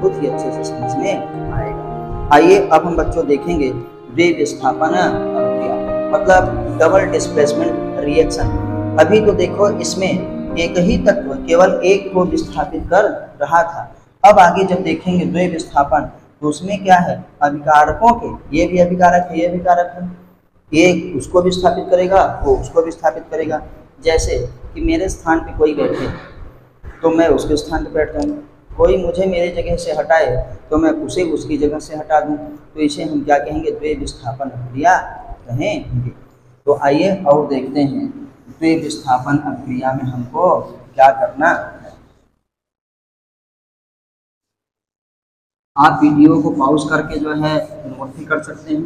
बहुत ही अच्छे से समझ में आएगा। आइए अब हम बच्चों देखेंगे द्वि विस्थापन अभिक्रिया, मतलब डबल डिस्प्लेसमेंट रिएक्शन। अभी तो देखो इसमें एक ही तत्व केवल एक को विस्थापित कर रहा था। अब आगे जब देखेंगे द्वि विस्थापन तो उसमें क्या है, अभिकारकों के, ये भी अभिकारक है, ये अभिकारक है, एक उसको विस्थापित करेगा, वो उसको विस्थापित करेगा। जैसे कि मेरे स्थान पे कोई बैठे तो मैं उसके स्थान पे बैठ जाऊँगा, कोई मुझे मेरे जगह से हटाए तो मैं उसे उसकी जगह से हटा दूँ, तो इसे हम क्या कहेंगे, द्वि विस्थापन अभिक्रिया कहेंगे। तो आइए और देखते हैं द्वि विस्थापन अभिक्रिया में हमको क्या करना है। आप वीडियो को पॉज करके जो है नोट भी कर सकते हैं,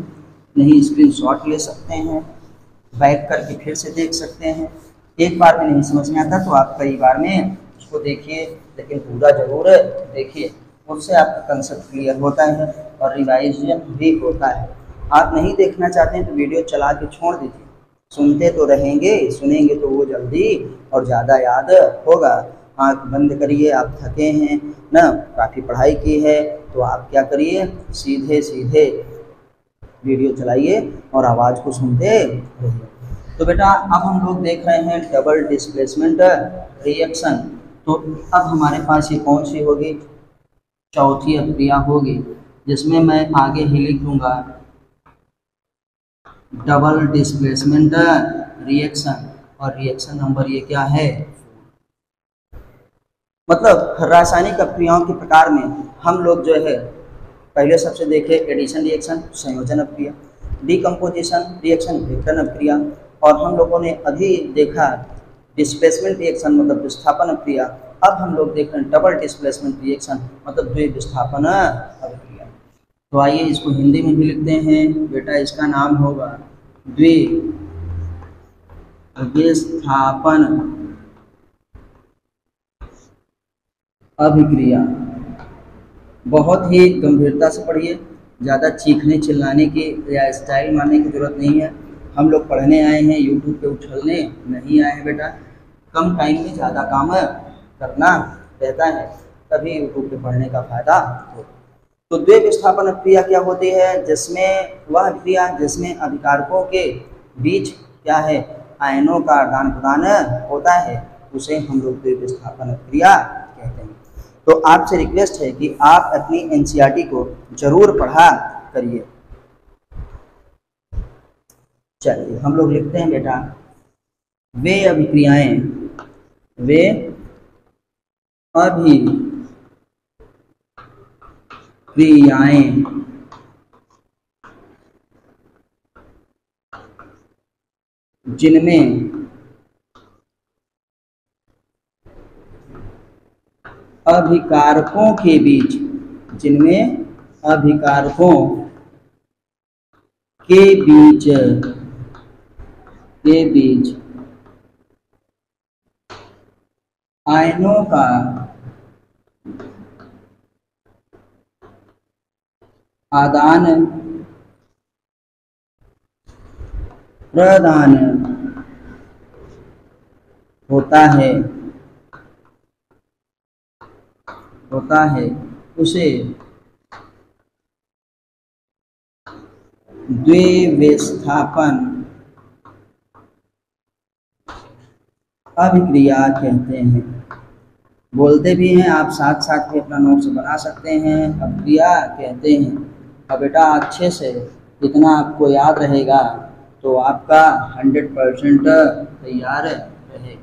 नहीं स्क्रीनशॉट ले सकते हैं, बैक करके फिर से देख सकते हैं। एक बार में नहीं समझ में आता तो आप कई बार में उसको देखिए, लेकिन पूरा जरूर देखिए, उससे आपका कंसेप्ट क्लियर होता है और रिवाइजन भी होता है। आप नहीं देखना चाहते हैं तो वीडियो चला के छोड़ दीजिए, सुनते तो रहेंगे, सुनेंगे तो वो जल्दी और ज़्यादा याद होगा। आँख बंद करिए, आप थके हैं ना, काफ़ी पढ़ाई की है, तो आप क्या करिए, सीधे सीधे वीडियो चलाइए और आवाज़ को सुनते रहिए। तो बेटा अब हम लोग देख रहे हैं डबल डिस्प्लेसमेंट रिएक्शन। तो अब हमारे पास ये कौन सी होगी, चौथी अभिक्रिया होगी, जिसमें मैं आगे ही लिख दूंगा डबल डिस्प्लेसमेंट रिएक्शन, और रिएक्शन नंबर ये क्या है, मतलब रासायनिक अभिक्रियाओं के प्रकार में हम लोग जो है पहले सबसे देखे एडिशन रिएक्शन, संयोजन अभिक्रिया, डीकम्पोजिशन रिएक्शन, विघटन अभिक्रिया, और हम लोगों ने अभी देखा डिस्प्लेसमेंट रिएक्शन मतलब विस्थापन अभिक्रिया। अब हम लोग देख रहे हैं डबल डिस्प्लेसमेंट रिएक्शन मतलब द्वि विस्थापन अभिक्रिया। तो आइए इसको हिंदी में भी लिखते हैं बेटा, इसका नाम होगा द्वि विस्थापन अभिक्रिया। बहुत ही गंभीरता से पढ़िए, ज़्यादा चीखने चिल्लाने की या स्टाइल मारने की जरूरत नहीं है। हम लोग पढ़ने आए हैं, यूट्यूब पे उछलने नहीं आए हैं बेटा। कम टाइम में ज़्यादा काम करना रहता है, तभी यूट्यूब पे पढ़ने का फायदा हो। तो द्वि विस्थापन अभिक्रिया क्या होती है, जिसमें वह अभिक्रिया जिसमें अभिकारकों के बीच क्या है, आयनों का आदान प्रदान होता है, उसे हम लोग द्वि विस्थापन अभिक्रिया कहते हैं। तो आपसे रिक्वेस्ट है कि आप अपनी एनसीईआरटी को जरूर पढ़ा करिए। चलिए हम लोग लिखते हैं बेटा, वे अभिक्रियाएं, वे अभिक्रियाएं जिनमें अभिकारकों के बीच, जिनमें अभिकारकों के बीच आयनों का आदान प्रदान होता है उसे द्वि विस्थापन अभिक्रिया कहते हैं। बोलते भी हैं आप, साथ साथ भी अपना नोट्स बना सकते हैं। अभिक्रिया कहते हैं। अब बेटा अच्छे से इतना आपको याद रहेगा तो आपका 100% तैयार रहे।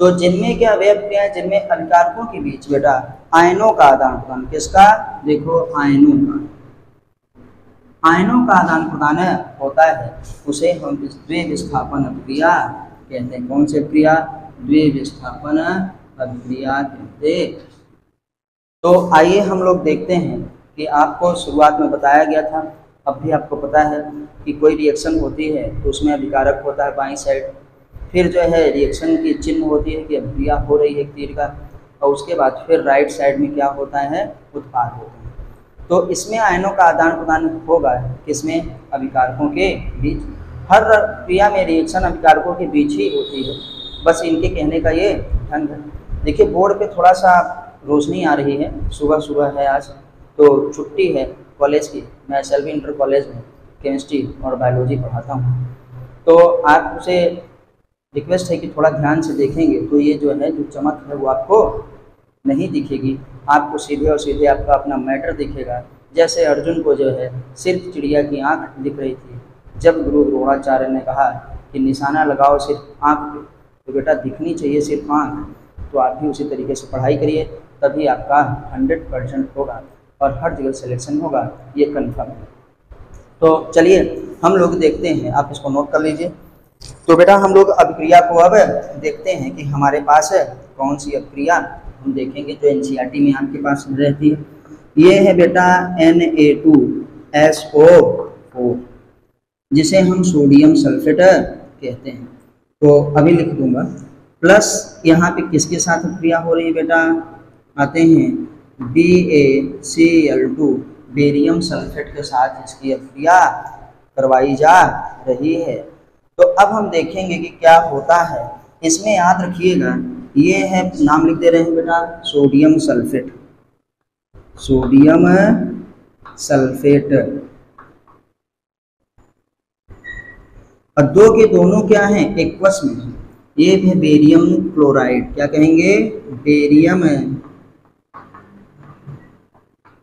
तो जिनमें क्या वे अभिक्रियाएं जिनमें अभिकारकों के बीच बेटा आयनों का आदान प्रदान, किसका, देखो आयनों का आदान प्रदान होता है, उसे हम द्वि विस्थापन अभिक्रिया कहते हैं। कौन सी अभिक्रिया, द्वि विस्थापन अभिक्रिया कहते। तो आइए हम लोग देखते हैं कि आपको शुरुआत में बताया गया था, अब भी आपको पता है कि कोई रिएक्शन होती है तो उसमें अभिकारक होता है बाईं साइड, फिर जो है रिएक्शन की चिन्ह होती है कि अभिक्रिया हो रही है तीर का, और उसके बाद फिर राइट साइड में क्या होता है, उत्पाद होते हैं। तो इसमें आयनों का आदान प्रदान होगा, किसमें, अभिकारकों के बीच। हर क्रिया में रिएक्शन अभिकारकों के बीच ही होती है, बस इनके कहने का ये ढंग है। देखिए बोर्ड पे थोड़ा सा रोशनी आ रही है, सुबह सुबह है आज, तो छुट्टी है कॉलेज की। मैं SLV इंटर कॉलेज में केमिस्ट्री और बायोलॉजी पढ़ाता हूँ। तो आपसे रिक्वेस्ट है कि थोड़ा ध्यान से देखेंगे तो ये जो है, जो चमक है वो आपको नहीं दिखेगी, आपको सीधे और सीधे आपका अपना मैटर दिखेगा। जैसे अर्जुन को जो है सिर्फ चिड़िया की आँख दिख रही थी, जब गुरु द्रोणाचार्य ने कहा कि निशाना लगाओ सिर्फ आँख पे, तो बेटा दिखनी चाहिए सिर्फ आँख। तो आप भी उसी तरीके से पढ़ाई करिए, तभी आपका 100% होगा और हर जगह सिलेक्शन होगा, ये कन्फर्म है। तो चलिए हम लोग देखते हैं, आप इसको नोट कर लीजिए। तो बेटा हम लोग अभिक्रिया को अब देखते हैं कि हमारे पास है कौन सी अभिक्रिया हम देखेंगे जो NCERT में आपके पास रहती है। ये है बेटा Na2SO4, जिसे हम सोडियम सल्फेट कहते हैं। तो अभी लिख दूंगा प्लस, यहाँ पे किसके साथ अभिक्रिया हो रही है बेटा, आते हैं BaCl2, बेरियम सल्फेट के साथ इसकी अभिक्रिया करवाई जा रही है। तो अब हम देखेंगे कि क्या होता है इसमें। याद रखिएगा ये है, नाम लिख दे रहे हैं बेटा, सोडियम सल्फेट, सोडियम सल्फेट। और दो के दोनों क्या हैं, एक्वस में है। ये है बेरियम क्लोराइड, क्या कहेंगे, बेरियम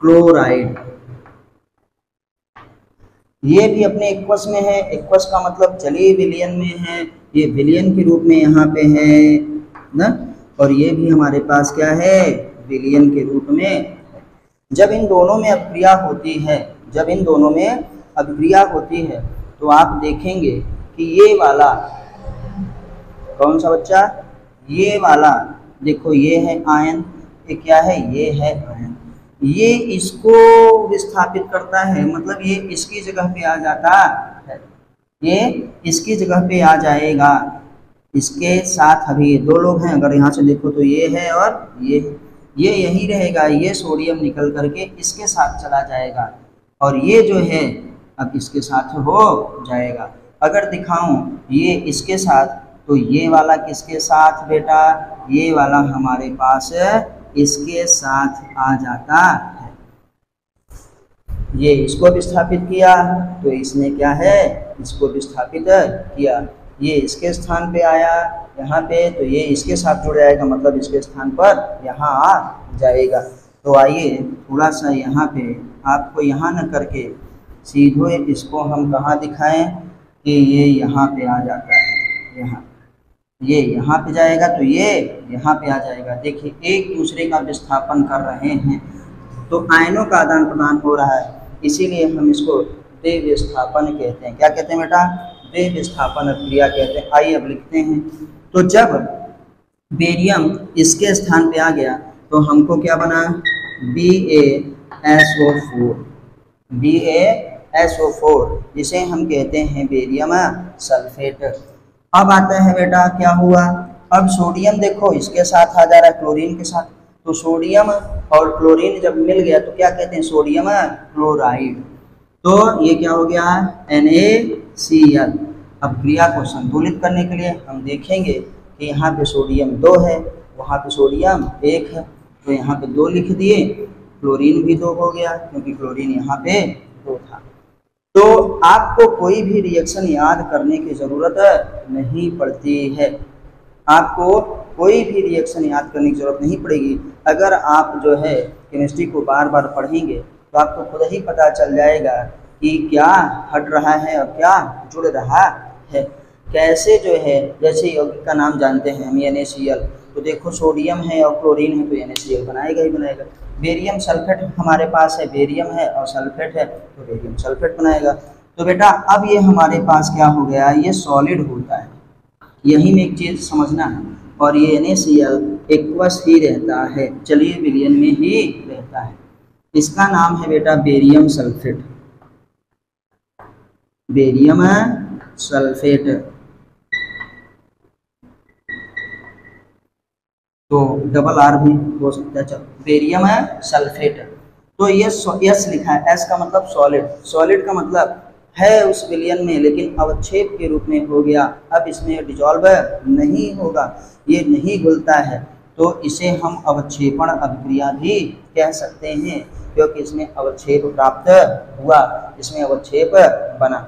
क्लोराइड। ये भी अपने एक्वस में है, एक्वस का मतलब जलीय विलयन में है, ये विलयन के रूप में यहाँ पे है ना, और ये भी हमारे पास क्या है, विलयन के रूप में। जब इन दोनों में अभिक्रिया होती है, जब इन दोनों में अभिक्रिया होती है तो आप देखेंगे कि ये वाला कौन सा बच्चा, ये वाला देखो, ये है आयन, ये क्या है, ये है आयन, ये इसको विस्थापित करता है, मतलब ये इसकी जगह पे आ जाता है, ये इसकी जगह पे आ जाएगा। इसके साथ अभी ये दो लोग हैं, अगर यहाँ से देखो तो ये है और ये यही रहेगा, ये सोडियम निकल करके इसके साथ चला जाएगा और ये जो है अब इसके साथ हो जाएगा। अगर दिखाऊं ये इसके साथ, तो ये वाला किसके साथ बेटा, ये वाला हमारे पास इसके साथ आ जाता है। ये इसको विस्थापित किया तो इसने क्या है, इसको विस्थापित किया, ये इसके स्थान पे आया यहाँ पे, तो ये इसके साथ जुड़ जाएगा, मतलब इसके स्थान पर यहाँ आ जाएगा। तो आइए थोड़ा सा यहाँ पे आपको यहाँ न करके सीधे इसको हम कहाँ दिखाएं कि ये यहाँ पे आ जाता है, यहाँ ये यहाँ पे जाएगा तो ये यहाँ पे आ जाएगा। देखिए एक दूसरे का विस्थापन कर रहे हैं, तो आयनों का आदान प्रदान हो रहा है, इसीलिए हम इसको द्विविस्थापन कहते हैं। क्या कहते हैं बेटा, द्विविस्थापन अभिक्रिया कहते हैं। आइए अब लिखते हैं। तो जब बेरियम इसके स्थान पे आ गया तो हमको क्या बना, BaSO4, BaSO4 जिसे हम कहते हैं बेरियम सल्फेट। अब आता है बेटा क्या हुआ, अब सोडियम देखो इसके साथ आ जा रहा है क्लोरीन के साथ, तो सोडियम और क्लोरीन जब मिल गया तो क्या कहते हैं, सोडियम क्लोराइड। तो ये क्या हो गया, NaCl। अब क्रिया को संतुलित करने के लिए हम देखेंगे कि यहाँ पे सोडियम 2 है, वहाँ पे सोडियम 1 है, तो यहाँ पे 2 लिख दिए, क्लोरीन भी 2 हो गया क्योंकि क्लोरीन यहाँ पे 2 था। तो आपको कोई भी रिएक्शन याद करने की ज़रूरत नहीं पड़ती है, आपको कोई भी रिएक्शन याद करने की ज़रूरत नहीं पड़ेगी। अगर आप जो है केमिस्ट्री को बार बार पढ़ेंगे तो आपको खुद ही पता चल जाएगा कि क्या हट रहा है और क्या जुड़ रहा है। कैसे जो है, जैसे यौगिक का नाम जानते हैं हम NaCl, तो देखो सोडियम है और क्लोरीन है तो NaCl बनाएगा ही बनाएगा। बेरियम सल्फेट हमारे पास है, बेरियम है और सल्फेट है तो बेरियम सल्फेट बनाएगा। तो बेटा अब ये हमारे पास क्या हो गया, ये सॉलिड होता है, यही में एक चीज़ समझना है। और ये NaCl एक्वस ही रहता है, चलिए विलयन में ही रहता है। इसका नाम है बेटा बेरियम सल्फेट, बेरियम सल्फेट। तो डबल R भी हो सकता है, चलो बेरियम सल्फेट। तो ये S लिखा है, S का मतलब सॉलिड, सॉलिड का मतलब है उस विलयन में लेकिन अवक्षेप के रूप में हो गया। अब इसमें डिजॉल्व नहीं होगा, ये नहीं घुलता है, तो इसे हम अवक्षेपण अभिक्रिया भी कह सकते हैं, क्योंकि इसमें अवक्षेप प्राप्त हुआ, इसमें अवक्षेप बना।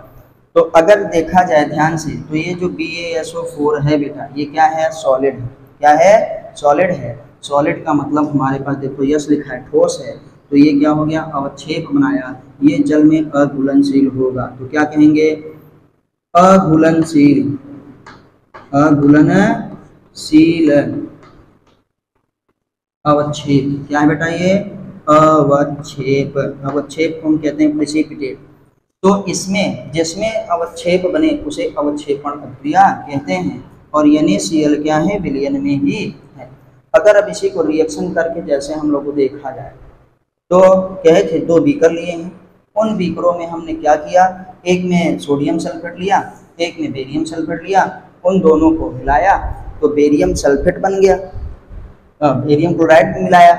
तो अगर देखा जाए ध्यान से तो ये जो BaSO4 है बेटा, ये क्या है? सॉलिड है। क्या है? सॉलिड है। सॉलिड का मतलब हमारे पास देखो यस लिखा है, ठोस है, तो ये क्या हो गया? अवक्षेप बनाया, ये जल में अघुलनशील होगा। तो क्या कहेंगे? अघुलनशील। अघुलनशील अवक्षेप। क्या है बेटा? ये अवक्षेप। अवक्षेप को हम कहते हैं प्रेसिपिटेट। तो इसमें जिसमें अवक्षेप बने उसे अवक्षेपण अभिक्रिया कहते हैं, और NaCl क्या है? विलयन में ही है। अगर अब इसी को रिएक्शन करके जैसे हम लोग को देखा जाए, तो कहे थे 2 बीकर लिए हैं, उन बीकरों में हमने क्या किया? एक में सोडियम सल्फेट लिया, एक में बेरियम सल्फेट लिया, उन दोनों को मिलाया तो बेरियम सल्फेट बन गया, बेरियम क्लोराइड में मिलाया।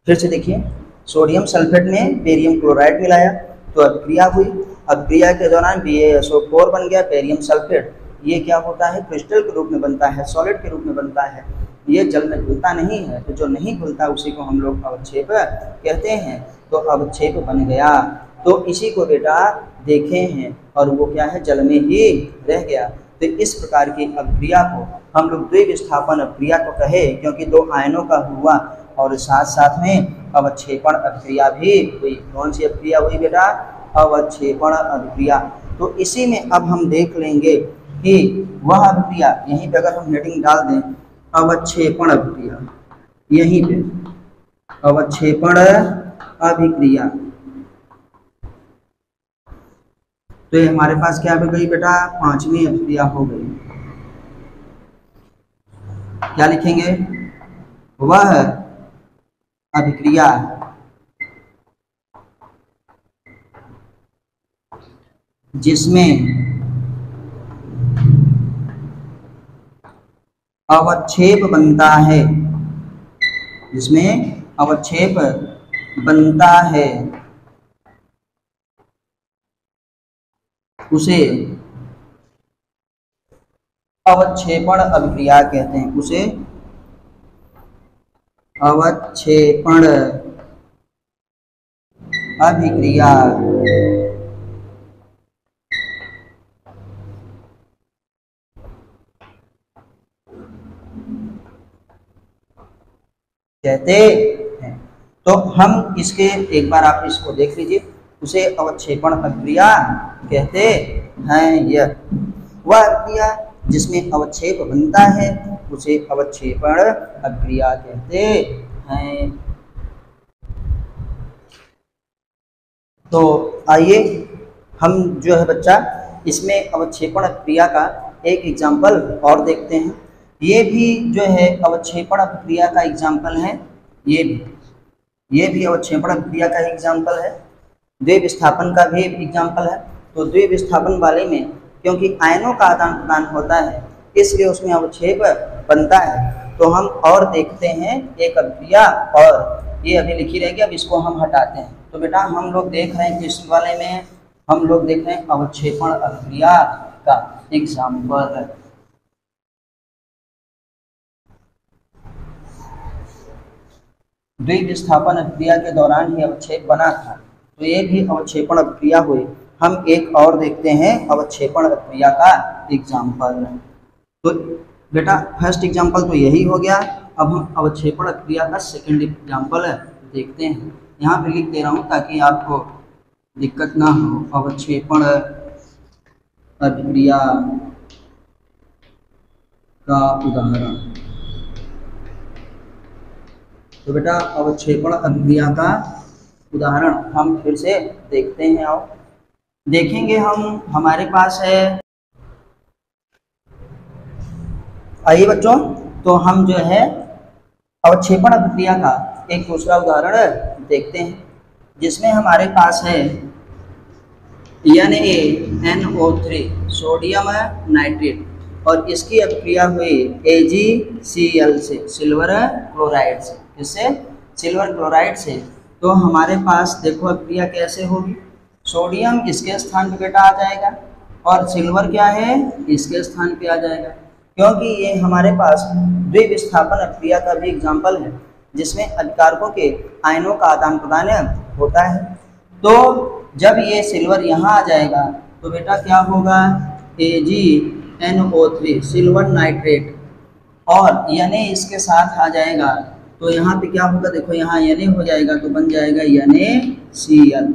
फिर से देखिए, सोडियम सल्फेट में बेरियम क्लोराइड मिलाया तो अभिक्रिया हुई। अभिक्रिया के दौरान BaSO4 बन गया, बेरियम सल्फेट। ये क्या होता है? क्रिस्टल के रूप में बनता है, सॉलिड के रूप में बनता है, ये जल में घुलता नहीं है। तो जो नहीं घुलता उसी को हम लोग अवक्षेप कहते हैं। तो अवक्षेप बन गया, तो इसी को बेटा देखे हैं, और वो क्या है? जल में ही रह गया। तो इस प्रकार की अभिक्रिया को हम लोग द्विविस्थापन अभिक्रिया को कहे, क्योंकि 2 आयनों का हुआ और साथ साथ में अवक्षेपण अभिक्रिया भी हुई। कौन सी अभिक्रिया हुई बेटा? अवक्षेपण अभिक्रिया। तो इसी में अब हम देख लेंगे कि वह अभिक्रिया, यहीं पे अगर हम हेडिंग डाल दें अवक्षेपण अभिक्रिया, यहीं पे अवक्षेपण अभिक्रिया, तो ये हमारे पास क्या हो गई बेटा? 5वीं अभिक्रिया हो गई। क्या लिखेंगे? वह अभिक्रिया जिसमें अवक्षेप बनता है, जिसमें अवक्षेप बनता है, उसे अवक्षेपण अभिक्रिया कहते हैं। उसे अवक्षेपण अभिक्रिया कहते हैं। तो हम इसके एक बार आप इसको देख लीजिए, उसे अवक्षेपण अभिक्रिया कहते हैं। यह वह अभिक्रिया जिसमें अवक्षेप बनता है उसे अवक्षेपण अभिक्रिया कहते हैं। तो आइए हम जो है बच्चा इसमें अवक्षेपण अभिक्रिया का एक एग्जाम्पल और देखते हैं। ये भी जो है अवक्षेपण अभिक्रिया का एग्जाम्पल है, ये भी अवक्षेपण अभिक्रिया का एग्जाम्पल है, द्विविस्थापन का भी एग्जाम्पल है। तो द्विविस्थापन वाले में क्योंकि आयनों का आदान प्रदान होता है इसलिए उसमें अवक्षेप बनता है। तो हम और देखते हैं एक अभिक्रिया, और ये अभी लिखी रहेगी, अब इसको हम हटाते हैं। तो बेटा हम लोग देख रहे हैं किस वाले में? हम लोग देख रहे हैं अवक्षेपण अभिक्रिया का एग्जाम्पल। द्विविस्थापन अभिक्रिया के दौरान ही अवक्षेप बना था, तो ये भी अवक्षेपण अभिक्रिया हुई। हम एक और देखते हैं अवक्षेपण अभिक्रिया का एग्जाम्पल। तो बेटा फर्स्ट एग्जाम्पल तो यही हो गया। अब हम अवक्षेपण अभिक्रिया का सेकंड एग्जाम्पल देखते हैं। यहाँ पे लिख दे रहा हूँ ताकि आपको दिक्कत ना हो। अवक्षेपण अभिक्रिया का उदाहरण। तो बेटा अवक्षेपण अभिक्रिया का उदाहरण हम फिर से देखते हैं। आओ देखेंगे हम, हमारे पास है, आइए बच्चों, तो हम जो है अवक्षेपण अभिक्रिया का एक दूसरा उदाहरण देखते हैं, जिसमें हमारे पास है NaNO3 सोडियम नाइट्रेट, और इसकी अभिक्रिया हुई AgCl से, सिल्वर क्लोराइड से। इससे सिल्वर क्लोराइड से। तो हमारे पास देखो अभिक्रिया कैसे होगी? सोडियम इसके स्थान पे बेटा आ जाएगा और सिल्वर क्या है? इसके स्थान पे आ जाएगा, क्योंकि ये हमारे पास द्विविस्थापन अभिक्रिया का भी एग्जाम्पल है, जिसमें अभिकारकों के आयनों का आदान प्रदान होता है। तो जब ये सिल्वर यहाँ आ जाएगा तो बेटा क्या होगा, AgNO3 सिल्वर नाइट्रेट, और Na इसके साथ आ जाएगा तो यहाँ पे क्या होगा, देखो यहाँ Na हो जाएगा तो बन जाएगा NaCl।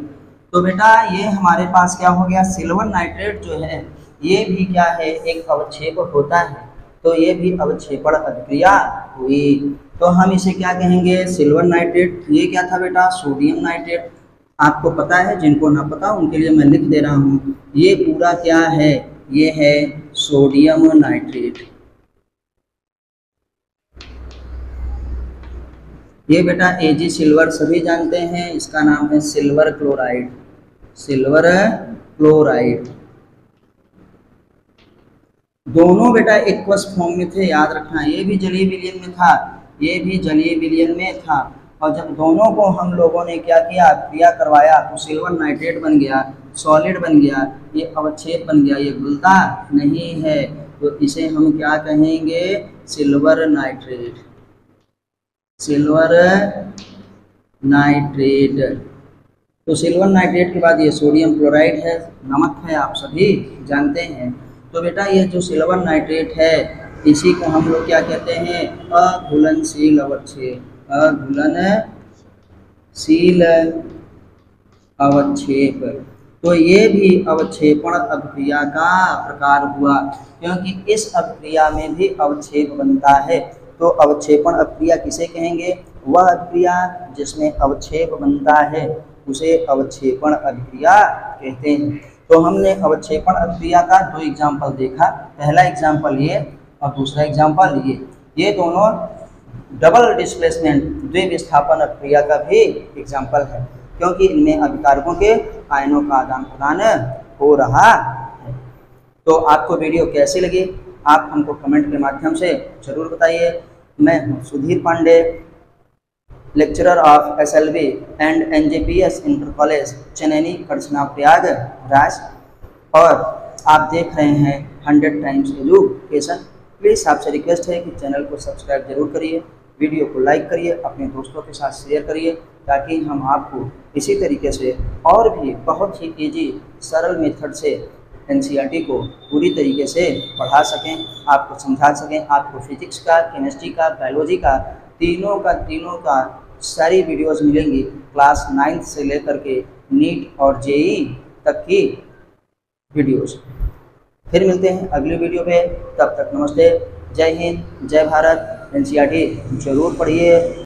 तो बेटा ये हमारे पास क्या हो गया, सिल्वर नाइट्रेट जो है ये भी क्या है, एक अवक्षेप होता है। तो ये भी अवक्षेपण अभिक्रिया हुई। तो हम इसे क्या कहेंगे, सिल्वर नाइट्रेट। ये क्या था बेटा, सोडियम नाइट्रेट। आपको पता है, जिनको ना पता उनके लिए मैं लिख दे रहा हूँ, ये पूरा क्या है, ये है सोडियम नाइट्रेट। ये बेटा Ag सिल्वर सभी जानते हैं, इसका नाम है सिल्वर क्लोराइड। सिल्वर क्लोराइड दोनों बेटा एक्वस फॉर्म में थे, याद रखना। ये भी जलीय विलयन में था, ये भी जलीय विलयन में था। और जब दोनों को हम लोगों ने क्या किया, क्रिया करवाया, तो सिल्वर नाइट्रेट बन गया, सॉलिड बन गया, ये अवक्षेप बन गया, ये घुलता नहीं है। तो इसे हम क्या कहेंगे, सिल्वर नाइट्रेट। Silver nitrate. तो सिल्वर नाइट्रेट के बाद ये सोडियम क्लोराइड है, नमक है, आप सभी जानते हैं। तो बेटा ये जो सिल्वर नाइट्रेट है, इसी को हम लोग क्या कहते हैं, अघुलनशील अवक्षेप। अघुलनशील अवक्षेप। तो ये भी अवक्षेपण अभिक्रिया का प्रकार हुआ, क्योंकि इस अभिक्रिया में भी अवक्षेप बनता है। तो अवक्षेपण अभिक्रिया किसे कहेंगे, वह अभिक्रिया जिसमें अवक्षेप बनता है उसे अवक्षेपण अभिक्रिया कहते हैं। तो हमने अवक्षेपण अभिक्रिया का दो एग्जाम्पल देखा, पहला एग्जाम्पल ये और दूसरा एग्जाम्पल ये दोनों डबल डिस्प्लेसमेंट द्विविस्थापन अभिक्रिया का भी एग्जाम्पल है, क्योंकि इनमें अभिकारकों के आयनों का आदान प्रदान हो रहा है। तो आपको वीडियो कैसी लगी, आप हमको कमेंट के माध्यम से जरूर बताइए। मैं हूँ Sudhir Pandey, lecturer of SLV and NJPS inter college Chanaini Karchhana Prayagraj, और आप देख रहे हैं 100 टाइम्स एजुकेशन। प्लीज़ आपसे रिक्वेस्ट है कि चैनल को सब्सक्राइब जरूर करिए, वीडियो को लाइक करिए, अपने दोस्तों के साथ शेयर करिए, ताकि हम आपको इसी तरीके से और भी बहुत ही ईजी सरल मेथड से NCERT को पूरी तरीके से पढ़ा सकें, आपको समझा सकें। आपको फिजिक्स का, केमिस्ट्री का, बायोलॉजी का, तीनों का सारी वीडियोस मिलेंगी, क्लास 9 से लेकर के नीट और JEE तक की वीडियोस। फिर मिलते हैं अगली वीडियो पे, तब तक नमस्ते, जय हिंद, जय भारत। NCERT जरूर पढ़िए,